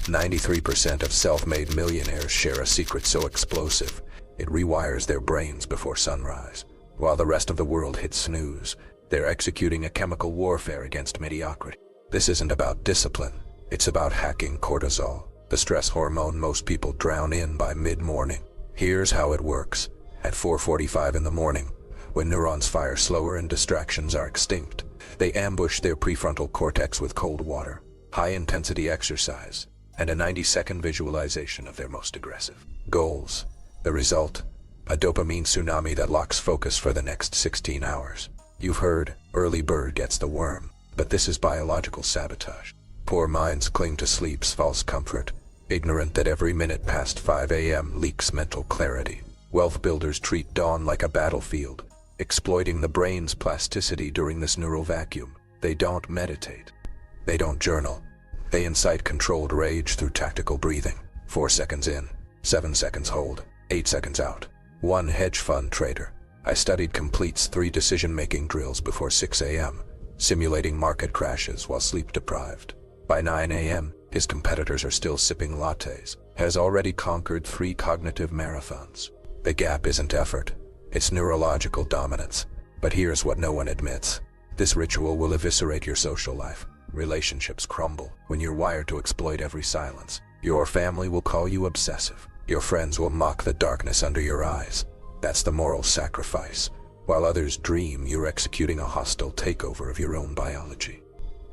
93% of self-made millionaires share a secret so explosive, it rewires their brains before sunrise. While the rest of the world hits snooze, they're executing a chemical warfare against mediocrity. This isn't about discipline, it's about hacking cortisol, the stress hormone most people drown in by mid-morning. Here's how it works. At 4:45 in the morning, when neurons fire slower and distractions are extinct, they ambush their prefrontal cortex with cold water, high-intensity exercise, and a 90-second visualization of their most aggressive goals. The result? A dopamine tsunami that locks focus for the next 16 hours. You've heard, early bird gets the worm, but this is biological sabotage. Poor minds cling to sleep's false comfort, ignorant that every minute past 5 a.m. leaks mental clarity. Wealth builders treat dawn like a battlefield, exploiting the brain's plasticity during this neural vacuum. They don't meditate. They don't journal. They incite controlled rage through tactical breathing. 4 seconds in, 7 seconds hold, 8 seconds out. One hedge fund trader I studied completes 3 decision-making drills before 6 a.m., simulating market crashes while sleep-deprived. By 9 a.m., his competitors are still sipping lattes, has already conquered 3 cognitive marathons. The gap isn't effort, it's neurological dominance. But here's what no one admits. This ritual will eviscerate your social life. Relationships crumble when you're wired to exploit every silence. Your family will call you obsessive. Your friends will mock the darkness under your eyes. That's the moral sacrifice. While others dream, you're executing a hostile takeover of your own biology.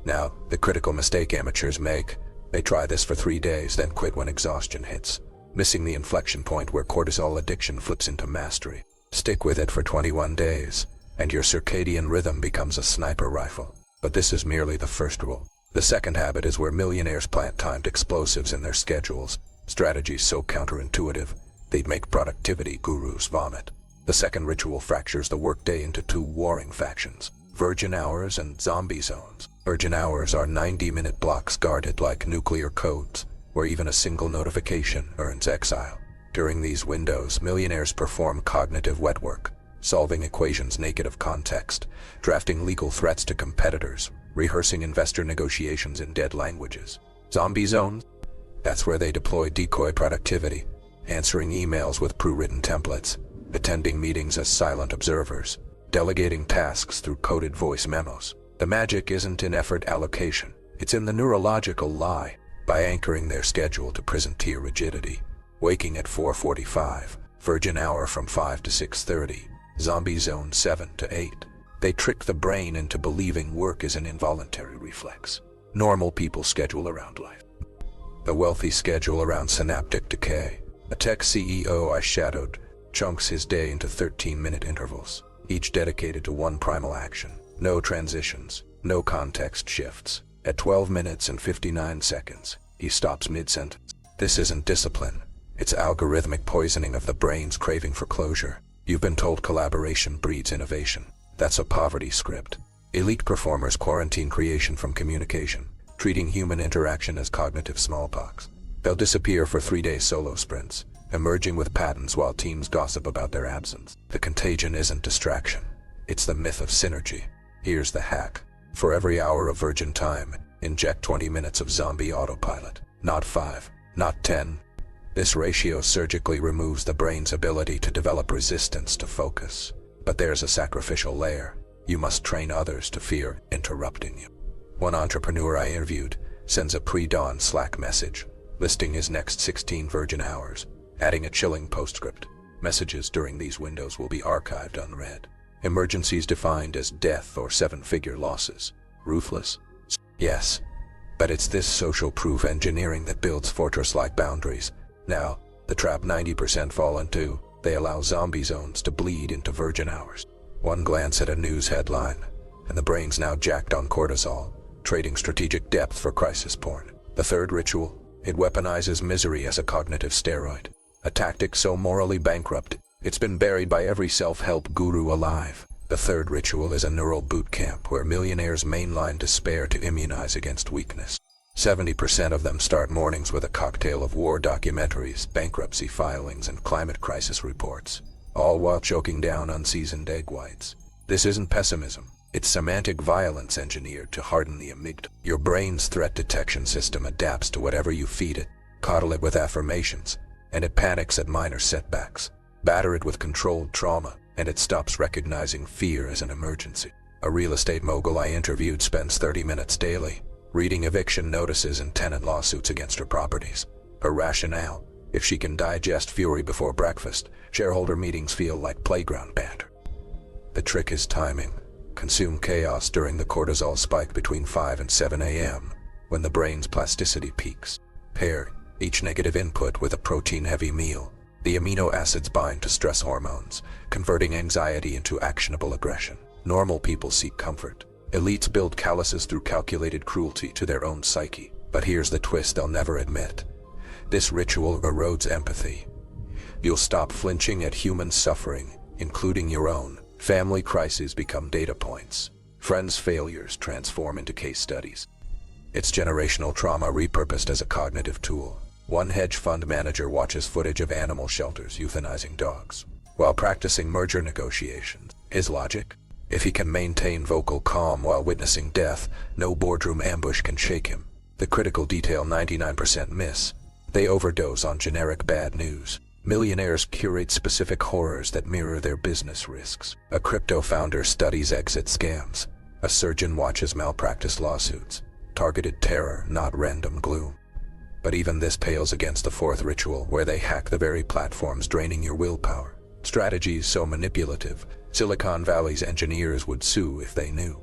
Now, the critical mistake amateurs make, they try this for 3 days, then quit when exhaustion hits, missing the inflection point where cortisol addiction flips into mastery. Stick with it for 21 days, and your circadian rhythm becomes a sniper rifle. But this is merely the first rule. The second habit is where millionaires plant timed explosives in their schedules, strategies so counterintuitive, they'd make productivity gurus vomit. The second ritual fractures the workday into 2 warring factions, virgin hours and zombie zones. Virgin hours are 90-minute blocks guarded like nuclear codes, where even a single notification earns exile. During these windows, millionaires perform cognitive wet work, solving equations naked of context, drafting legal threats to competitors, rehearsing investor negotiations in dead languages. Zombie zones? That's where they deploy decoy productivity, answering emails with pre-written templates, attending meetings as silent observers, delegating tasks through coded voice memos. The magic isn't in effort allocation, it's in the neurological lie. By anchoring their schedule to prison-tier rigidity, waking at 4:45, virgin hour from 5 to 6:30, zombie zone 7 to 8, they trick the brain into believing work is an involuntary reflex. Normal people schedule around life. The wealthy schedule around synaptic decay. A tech CEO I shadowed chunks his day into 13-minute intervals, each dedicated to one primal action. No transitions, no context shifts. At 12 minutes and 59 seconds, he stops mid-sentence. This isn't discipline. It's algorithmic poisoning of the brain's craving for closure. You've been told collaboration breeds innovation. That's a poverty script. Elite performers quarantine creation from communication, treating human interaction as cognitive smallpox. They'll disappear for 3-day solo sprints, emerging with patents while teams gossip about their absence. The contagion isn't distraction. It's the myth of synergy. Here's the hack. For every hour of virgin time, inject 20 minutes of zombie autopilot. Not 5, not 10. This ratio surgically removes the brain's ability to develop resistance to focus. But there's a sacrificial layer. You must train others to fear interrupting you. One entrepreneur I interviewed sends a pre-dawn Slack message, listing his next 16 virgin hours, adding a chilling postscript. Messages during these windows will be archived unread. Emergencies defined as death or 7-figure losses. Ruthless? Yes. But it's this social proof engineering that builds fortress-like boundaries. Now, the trap 90% fall into, they allow zombie zones to bleed into virgin hours. One glance at a news headline, and the brain's now jacked on cortisol, trading strategic depth for crisis porn. The third ritual, it weaponizes misery as a cognitive steroid. A tactic so morally bankrupt, it's been buried by every self-help guru alive. The third ritual is a neural boot camp where millionaires mainline despair to immunize against weakness. 70% of them start mornings with a cocktail of war documentaries, bankruptcy filings, and climate crisis reports, all while choking down unseasoned egg whites. This isn't pessimism, It's semantic violence engineered to harden the amygdala. Your brain's threat detection system adapts to whatever you feed it. Coddle it with affirmations, and it panics at minor setbacks. Batter it with controlled trauma, and it stops recognizing fear as an emergency. A real estate mogul I interviewed spends 30 minutes daily reading eviction notices and tenant lawsuits against her properties. Her rationale: if she can digest fury before breakfast, shareholder meetings feel like playground banter. The trick is timing. Consume chaos during the cortisol spike between 5 and 7 a.m., when the brain's plasticity peaks. Pair each negative input with a protein-heavy meal. The amino acids bind to stress hormones, converting anxiety into actionable aggression. Normal people seek comfort. Elites build calluses through calculated cruelty to their own psyche. But here's the twist they'll never admit. This ritual erodes empathy. You'll stop flinching at human suffering, including your own. Family crises become data points. Friends' failures transform into case studies. It's generational trauma repurposed as a cognitive tool. One hedge fund manager watches footage of animal shelters euthanizing dogs while practicing merger negotiations. His logic? If he can maintain vocal calm while witnessing death, no boardroom ambush can shake him. The critical detail 99% miss. They overdose on generic bad news. Millionaires curate specific horrors that mirror their business risks. A crypto founder studies exit scams. A surgeon watches malpractice lawsuits. Targeted terror, not random gloom. But even this pales against the fourth ritual, where they hack the very platforms draining your willpower. Strategies so manipulative, Silicon Valley's engineers would sue if they knew.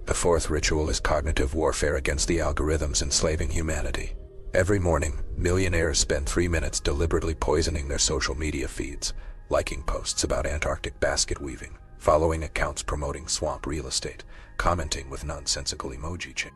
The fourth ritual is cognitive warfare against the algorithms enslaving humanity. Every morning, millionaires spend 3 minutes deliberately poisoning their social media feeds, liking posts about Antarctic basket weaving, following accounts promoting swamp real estate, commenting with nonsensical emoji chain.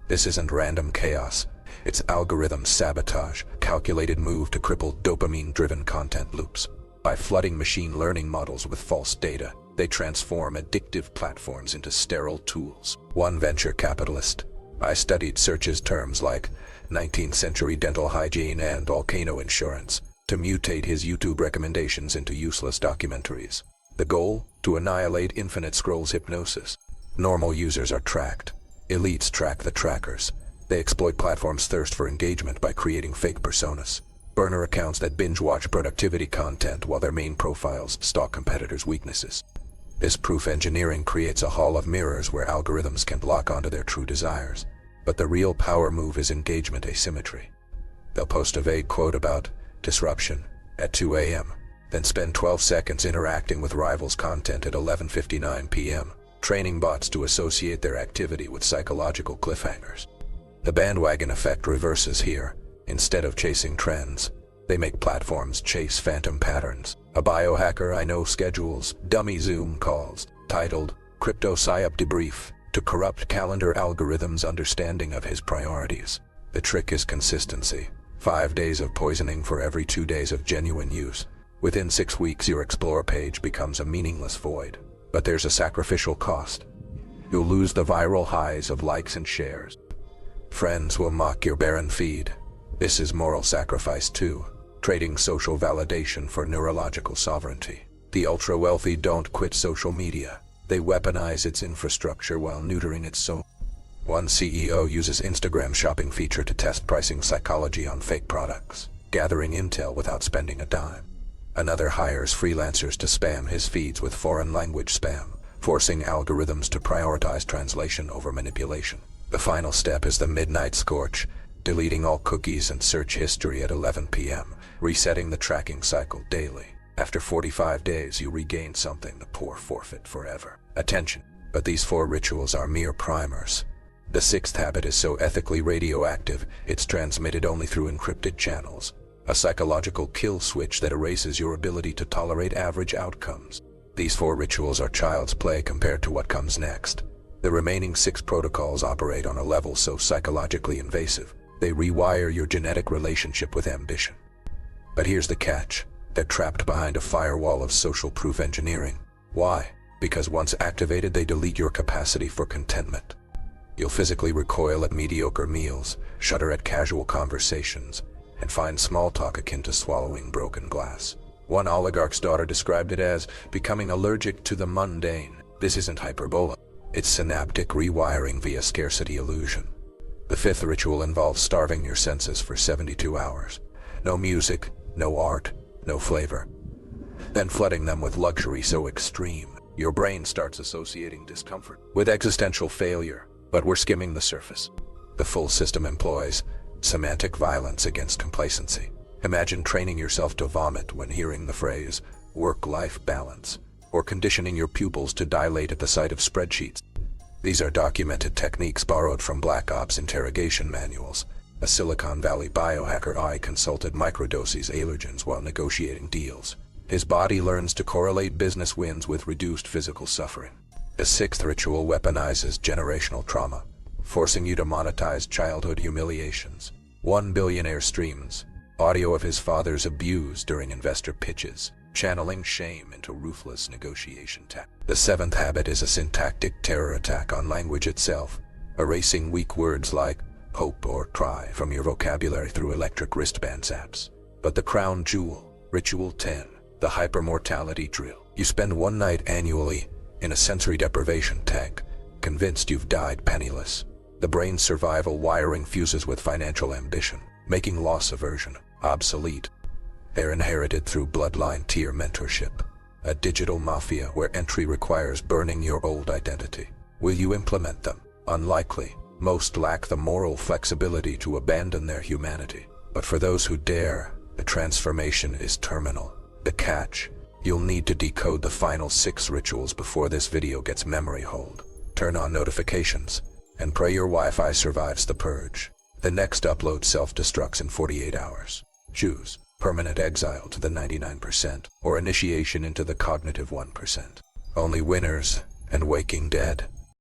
This isn't random chaos. It's algorithm sabotage, calculated move to cripple dopamine-driven content loops. By flooding machine learning models with false data, they transform addictive platforms into sterile tools. One venture capitalist: I studied searches terms like 19th century dental hygiene and volcano insurance to mutate his YouTube recommendations into useless documentaries. The goal? To annihilate infinite scrolls hypnosis. Normal users are tracked. Elites track the trackers. They exploit platforms' thirst for engagement by creating fake personas. Burner accounts that binge-watch productivity content while their main profiles stalk competitors' weaknesses. This proof engineering creates a hall of mirrors where algorithms can lock onto their true desires. But the real power move is engagement asymmetry. They'll post a vague quote about disruption at 2 a.m., then spend 12 seconds interacting with rivals' content at 11:59 p.m., training bots to associate their activity with psychological cliffhangers. The bandwagon effect reverses here. Instead of chasing trends, they make platforms chase phantom patterns. A biohacker I know schedules dummy Zoom calls titled Crypto Psyop Debrief to corrupt calendar algorithms' understanding of his priorities. The trick is consistency. 5 days of poisoning for every 2 days of genuine use. Within 6 weeks, your Explore page becomes a meaningless void. But there's a sacrificial cost. You'll lose the viral highs of likes and shares. Friends will mock your barren feed. This is moral sacrifice too, trading social validation for neurological sovereignty. The ultra-wealthy don't quit social media. They weaponize its infrastructure while neutering its soul. One CEO uses Instagram shopping feature to test pricing psychology on fake products, gathering intel without spending a dime. Another hires freelancers to spam his feeds with foreign language spam, forcing algorithms to prioritize translation over manipulation. The final step is the midnight scorch, deleting all cookies and search history at 11 p.m., resetting the tracking cycle daily. After 45 days, you regain something the poor forfeit forever: attention. But these 4 rituals are mere primers. The 6th habit is so ethically radioactive, it's transmitted only through encrypted channels. A psychological kill switch that erases your ability to tolerate average outcomes. These 4 rituals are child's play compared to what comes next. The remaining 6 protocols operate on a level so psychologically invasive, they rewire your genetic relationship with ambition. But here's the catch: they're trapped behind a firewall of social proof engineering. Why? Because once activated, they delete your capacity for contentment. You'll physically recoil at mediocre meals, shudder at casual conversations, and find small talk akin to swallowing broken glass. One oligarch's daughter described it as becoming allergic to the mundane. This isn't hyperbole. It's synaptic rewiring via scarcity illusion. The fifth ritual involves starving your senses for 72 hours. No music, no art, no flavor. Then flooding them with luxury so extreme, your brain starts associating discomfort with existential failure, but we're skimming the surface. The full system employs semantic violence against complacency. Imagine training yourself to vomit when hearing the phrase work-life balance, or conditioning your pupils to dilate at the sight of spreadsheets. These are documented techniques borrowed from Black Ops interrogation manuals. A Silicon Valley biohacker I consulted microdoses allergens while negotiating deals. His body learns to correlate business wins with reduced physical suffering. The sixth ritual weaponizes generational trauma, forcing you to monetize childhood humiliations. One billionaire streams audio of his father's abuse during investor pitches, channeling shame into ruthless negotiation tactics. The seventh habit is a syntactic terror attack on language itself, erasing weak words like hope or try from your vocabulary through electric wristband zaps. But the crown jewel, Ritual 10, the hypermortality drill. You spend one night annually in a sensory deprivation tank, convinced you've died penniless. The brain's survival wiring fuses with financial ambition, making loss aversion obsolete. They're inherited through bloodline tier mentorship, a digital mafia where entry requires burning your old identity. Will you implement them? Unlikely. Most lack the moral flexibility to abandon their humanity. But for those who dare, the transformation is terminal. The catch: you'll need to decode the final 6 rituals before this video gets memory hold. Turn on notifications, and pray your Wi-Fi survives the purge. The next upload self-destructs in 48 hours. Choose permanent exile to the 99%, or initiation into the cognitive 1%. Only winners and waking dead